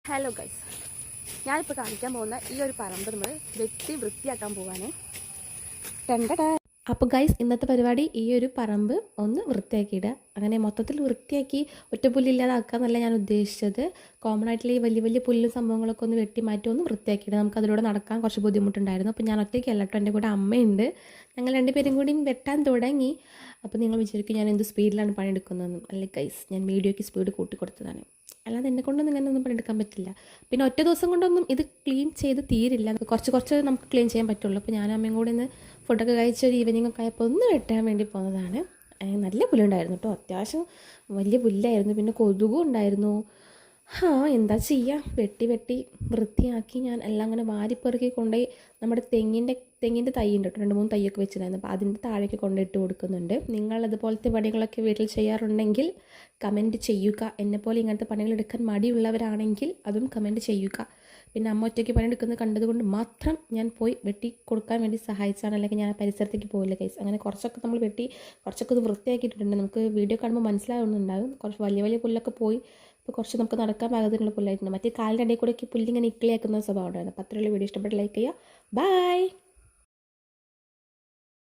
Hello guys, ഞാനിപ്പോൾ കാണിക്കാൻ പോകുന്ന ഈ ഒരു പറമ്പ് നമ്മൾ വൃത്തിയാക്കാൻ പോവാനേ. അപ്പോൾ ഗൈസ്, ഇന്നത്തെ പരിപാടി ഈ ഒരു പറമ്പ് ഒന്ന് വൃത്തിയാക്കിയിടുക. അങ്ങനെ മൊത്തത്തിൽ വൃത്തിയാക്കി ഒറ്റപ്പുല്ലില്ലാതാക്കാന്നല്ല ഞാൻ ഉദ്ദേശിച്ചത്. കോമൺ ആയിട്ടുള്ള ഈ വലിയ വലിയ പുല്ലും സംഭവങ്ങളൊക്കെ ഒന്ന് വെട്ടി മാറ്റി ഒന്ന് വൃത്തിയാക്കിയിടുക. നമുക്ക് അതിലൂടെ നടക്കാൻ കുറച്ച് ബുദ്ധിമുട്ടുണ്ടായിരുന്നു. അപ്പോൾ ഞാൻ ഒറ്റയ്ക്കല്ല കേട്ടോ, എൻ്റെ കൂടെ അമ്മയുണ്ട്. ഞങ്ങൾ രണ്ടുപേരും കൂടി വെട്ടാൻ തുടങ്ങി. അപ്പോൾ നിങ്ങൾ വിചാരിക്കും ഞാൻ എന്ത് സ്പീഡിലാണ് പണിയെടുക്കുന്നതെന്നും. അല്ലെ ഗൈസ്, ഞാൻ വീഡിയോയ്ക്ക് സ്പീഡ് കൂട്ടി കൊടുത്തതാണ്. അല്ലാതെ എന്നെ കൊണ്ടൊന്നും ഇങ്ങനെയൊന്നും പണിയെടുക്കാൻ പറ്റില്ല. പിന്നെ ഒറ്റ ദിവസം കൊണ്ടൊന്നും ഇത് ക്ലീൻ ചെയ്ത് തീരില്ല. കുറച്ച് നമുക്ക് ക്ലീൻ ചെയ്യാൻ പറ്റുള്ളൂ. അപ്പോൾ ഞാൻ അമ്മയും കൂടെ ഇന്ന് ഫുഡൊക്കെ കഴിച്ച ഒരു ഈവനിങ് ഒക്കെ ആയപ്പോൾ ഒന്ന് വെട്ടാൻ വേണ്ടി പോകുന്നതാണ്. നല്ല പുല്ലുണ്ടായിരുന്നു കേട്ടോ, അത്യാവശ്യം വലിയ പുല്ലായിരുന്നു. പിന്നെ കൊതുകും ഉണ്ടായിരുന്നു. എന്താ ചെയ്യുക, വെട്ടി വൃത്തിയാക്കി ഞാൻ എല്ലാം അങ്ങനെ വാരിപ്പെറുക്കി കൊണ്ടുപോയി നമ്മുടെ തെങ്ങിൻ്റെ തൈ ഉണ്ട് കേട്ടോ, 2-3 തൈയൊക്കെ വെച്ചിട്ടുണ്ടായിരുന്നു. അപ്പോൾ അതിൻ്റെ താഴേക്ക് കൊണ്ടിട്ട് കൊടുക്കുന്നുണ്ട്. നിങ്ങൾ അതുപോലത്തെ പണികളൊക്കെ വീട്ടിൽ ചെയ്യാറുണ്ടെങ്കിൽ കമൻറ്റ് ചെയ്യുക. എന്നെപ്പോലെ ഇങ്ങനത്തെ പണികളെടുക്കാൻ മടിയുള്ളവരാണെങ്കിൽ അതും കമൻറ്റ് ചെയ്യുക. പിന്നെ അമ്മ ഒറ്റയ്ക്ക് പണിയെടുക്കുന്നത് കണ്ടതുകൊണ്ട് മാത്രം ഞാൻ പോയി വെട്ടി കൊടുക്കാൻ വേണ്ടി സഹായിച്ചാണ്, അല്ലെങ്കിൽ ഞാൻ പരിസരത്തേക്ക് പോയില്ല ഗൈസ്. അങ്ങനെ കുറച്ചൊക്കെ നമ്മൾ വെട്ടി കുറച്ചൊക്കെ ഇത് വൃത്തിയാക്കിയിട്ടുണ്ട്. നമുക്ക് വീഡിയോ കാണുമ്പോൾ മനസ്സിലാവുന്നുണ്ടാകും. കുറച്ച് വലിയ വലിയ പുല്ലൊക്കെ പോയി. ഇപ്പോൾ കുറച്ച് നമുക്ക് നടക്കാൻ പാകത്തിനുള്ള പുല്ലായിട്ടുണ്ട്. മറ്റേ കാലിൻ്റെ ഇടയിൽ കൂടെയൊക്കെ പുല്ലിങ്ങനെ ഇക്കിളിയാക്കുന്ന സ്വഭാവം ഉണ്ടായിരുന്നു. അപ്പോൾ അത്രയുള്ള വീഡിയോ ഇഷ്ടപ്പെട്ട് ലൈക്ക് ചെയ്യുക. ബൈ.